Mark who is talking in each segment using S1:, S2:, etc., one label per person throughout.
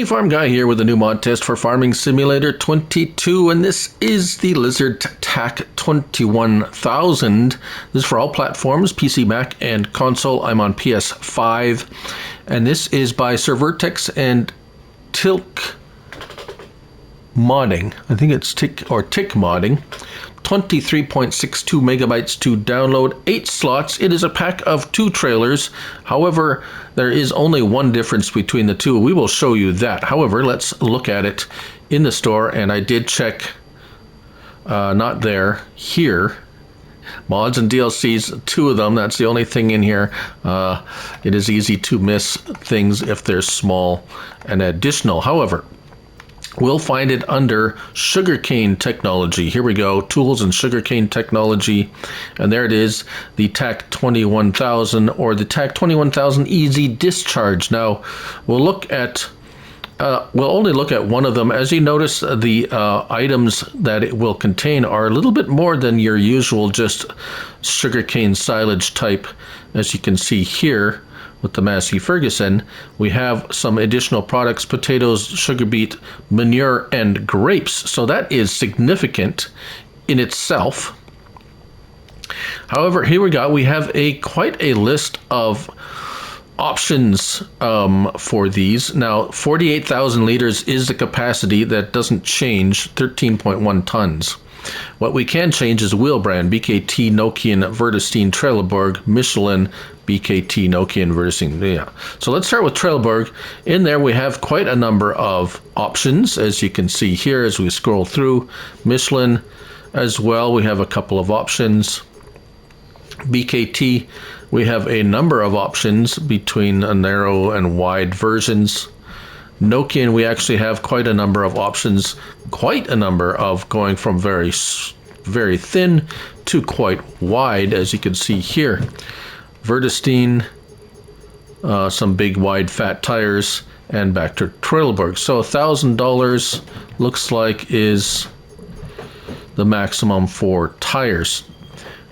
S1: Funny Farm Guy here with a new mod test for Farming Simulator 22, and this is the Lizard TAC 21000. This is for all platforms, PC, Mac, and console. I'm on PS5, and this is by SrVertex and Tiik modding. I think it's Tiik modding. 23.62 megabytes to download, 8 slots. It is a pack of 2 trailers. However, there is only one difference between the two. We will show you that. However, let's look at it in the store, and I did check, not there, here. Mods and DLCs, 2 of them. That's the only thing in here. It is easy to miss things if they're small and additional. However, we'll find it under sugarcane technology. Here we go, tools and sugarcane technology. And there it is, the TAC 21000 or the TAC 21000 Easy Discharge. Now, we'll only look at one of them. As you notice, the items that it will contain are a little bit more than your usual just sugarcane silage type. As you can see here, with the Massey Ferguson, we have some additional products: potatoes, sugar beet, manure, and grapes. So that is significant in itself. However, here we have quite a list of options for these. Now, 48,000 liters is the capacity. That doesn't change, 13.1 tons. What we can change is wheel brand: BKT, Nokian, Vertestein, Trelleborg, Michelin, BKT, Nokian, Vertestein. Yeah. So let's start with Trelleborg. In there we have quite a number of options, as you can see here as we scroll through. Michelin as well, we have a couple of options. BKT, we have a number of options between a narrow and wide versions. Nokian, we actually have quite a number of options, quite a number of going from very thin to quite wide, as you can see here. Vertestein, some big wide fat tires, and back to Trelleborg. So $1,000 looks like is the maximum for tires.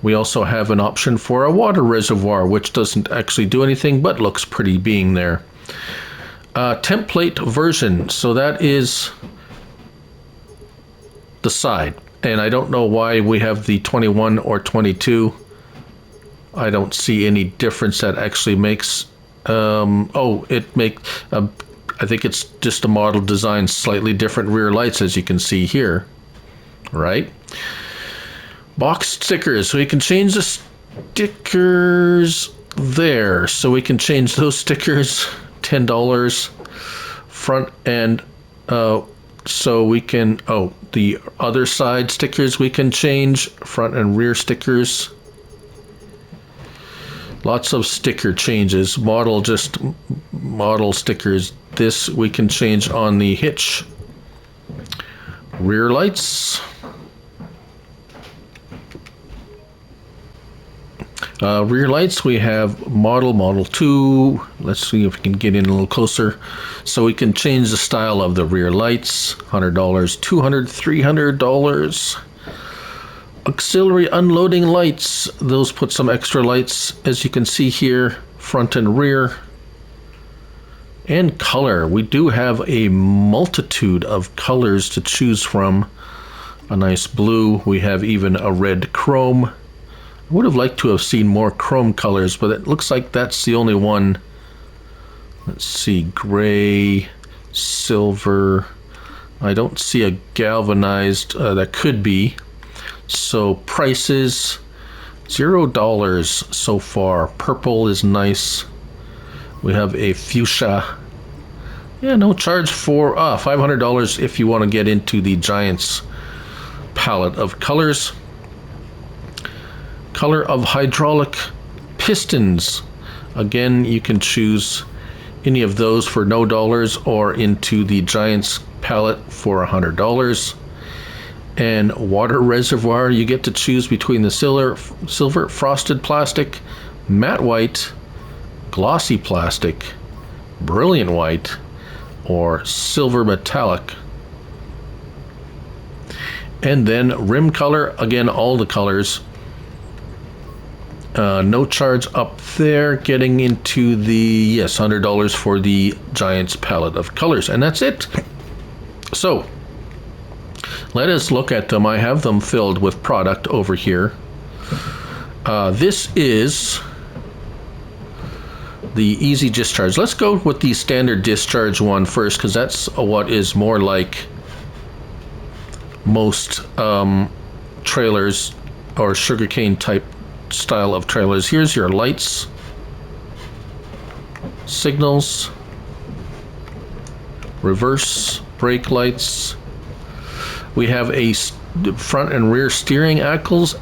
S1: We also have an option for a water reservoir, which doesn't actually do anything but looks pretty being there. Template version, so that is the side, and I don't know why we have the 21 or 22. I don't see any difference that actually makes I think it's just a model design, slightly different rear lights, as you can see here, right? Box stickers, so we can change the stickers there, so we can change those stickers. $10 front end, so we can, the other side stickers we can change, front and rear stickers. Lots of sticker changes. Model stickers. This we can change on the hitch. Rear lights. Rear lights, we have Model 2. Let's see if we can get in a little closer. So we can change the style of the rear lights. $100, $200, $300. Auxiliary unloading lights. Those put some extra lights, as you can see here, front and rear. And color. We do have a multitude of colors to choose from. A nice blue. We have even a red chrome. I would have liked to have seen more chrome colors, but it looks like that's the only one. Let's see, gray, silver. I don't see a galvanized, that could be. So prices, $0 so far. Purple is nice. We have a fuchsia. Yeah, no charge for $500 if you want to get into the Giants palette of colors. Color of hydraulic pistons. Again, you can choose any of those for no dollars or into the Giants palette for $100. And water reservoir, you get to choose between the silver frosted plastic, matte white, glossy plastic, brilliant white, or silver metallic. And then rim color, again, all the colors. No charge up there, getting into the, yes, $100 for the Giants palette of colors, and that's it. So let us look at them. I have them filled with product over here. This is the easy discharge. Let's go with the standard discharge one first, because that's what is more like most trailers or sugarcane type style of trailers. Here's your lights, signals, reverse brake lights. We have a front and rear steering axles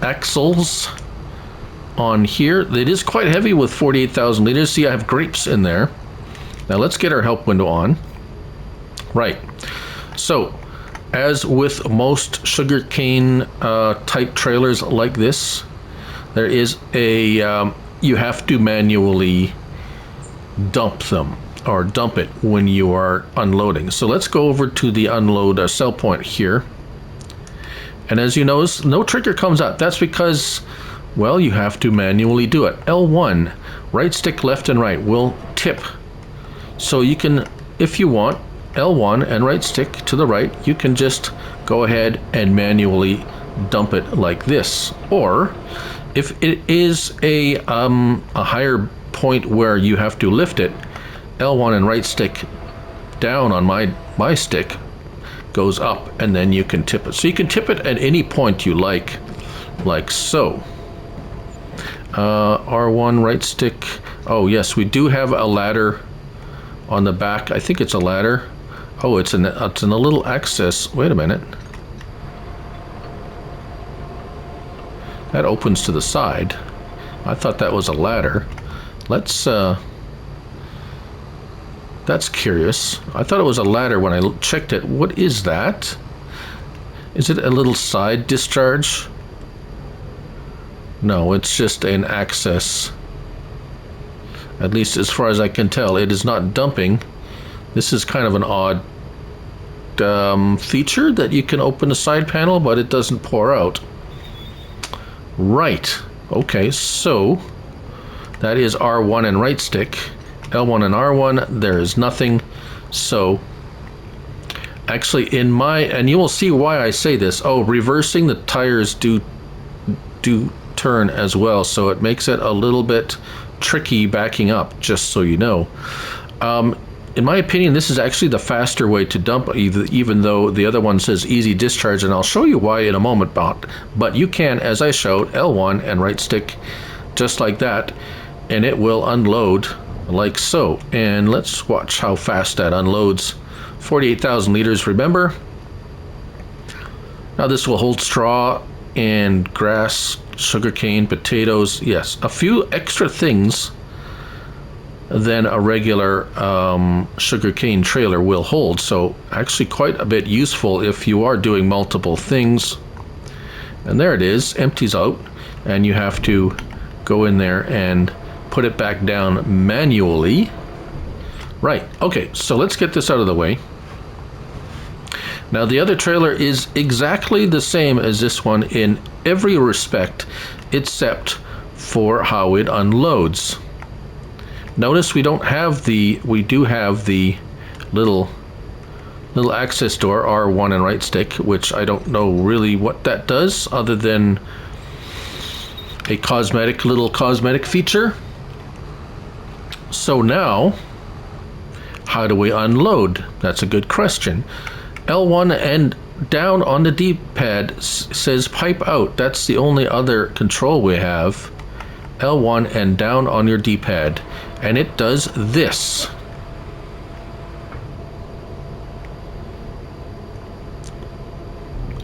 S1: on here. It is quite heavy with 48,000 liters. See, I have grapes in there. Now let's get our help window on. Right. So, as with most sugarcane type trailers like this, there is a, you have to manually dump them, or dump it when you are unloading. So let's go over to the unload sell point here. And as you notice, no trigger comes up. That's because, well, you have to manually do it. L1, right stick left and right, will tip. So you can, if you want, L1 and right stick to the right, you can just go ahead and manually dump it like this. Or if it is a higher point where you have to lift it, L1 and right stick down on my stick goes up, and then you can tip it. So you can tip it at any point you like so. R1 right stick. Oh yes, we do have a ladder on the back. I think it's a ladder. Oh, it's in a little access. Wait a minute. That opens to the side. I thought that was a ladder. Let's, that's curious. I thought it was a ladder when I checked it. What is that? Is it a little side discharge? No, it's just an access. At least as far as I can tell, it is not dumping. This is kind of an odd feature that you can open the side panel, but it doesn't pour out. Right. Okay, so that is R1 and right stick. L1 and R1, there is nothing. So actually in my, and you will see why I say this. Oh, reversing the tires do turn as well, so it makes it a little bit tricky backing up, just so you know. In my opinion, this is actually the faster way to dump, even though the other one says easy discharge, and I'll show you why in a moment. But you can, as I showed, L1 and right stick just like that, and it will unload like so. And let's watch how fast that unloads. 48,000 liters, remember. Now this will hold straw and grass, sugarcane, potatoes, yes, a few extra things than a regular sugarcane trailer will hold. So actually quite a bit useful if you are doing multiple things. And there it is, empties out, and you have to go in there and put it back down manually. Right, okay, so let's get this out of the way. Now the other trailer is exactly the same as this one in every respect except for how it unloads. Notice we don't have the, we do have the little access door, R1 and right stick, which I don't know really what that does other than a little cosmetic feature. So now, how do we unload? That's a good question. L1 and down on the D-pad says pipe out. That's the only other control we have. L1 and down on your D-pad, and it does this.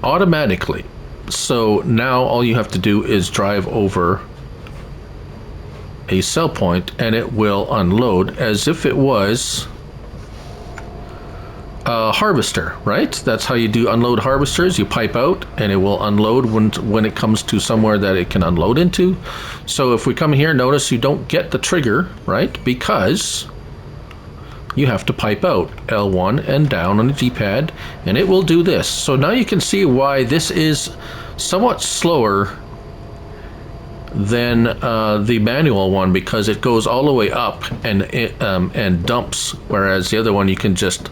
S1: Automatically. So now all you have to do is drive over a sell point and it will unload as if it was a harvester, right? That's how you do unload harvesters. You pipe out and it will unload when it comes to somewhere that it can unload into. So if we come here, notice you don't get the trigger, right? Because you have to pipe out L1 and down on the D-pad, and it will do this. So now you can see why this is somewhat slower than the manual one, because it goes all the way up and dumps, whereas the other one you can just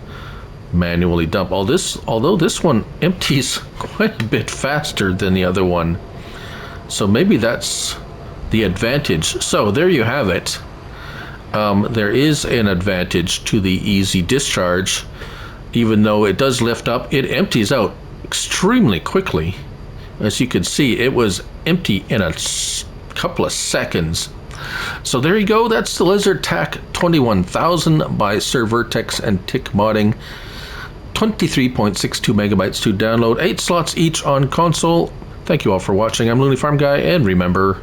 S1: manually dump. Although this one empties quite a bit faster than the other one, so maybe that's the advantage. So there you have it. There is an advantage to the easy discharge. Even though it does lift up, it empties out extremely quickly. As you can see, it was empty in a couple of seconds. So there you go. That's the LizardTac 21000 by SrVertex and Tiik modding. 23.62 megabytes to download, 8 slots each on console. Thank you all for watching. I'm Looney Farm Guy, and remember,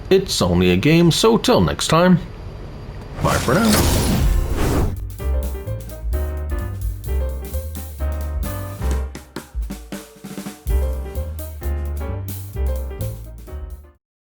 S1: it's only a game, so till next time, bye for now.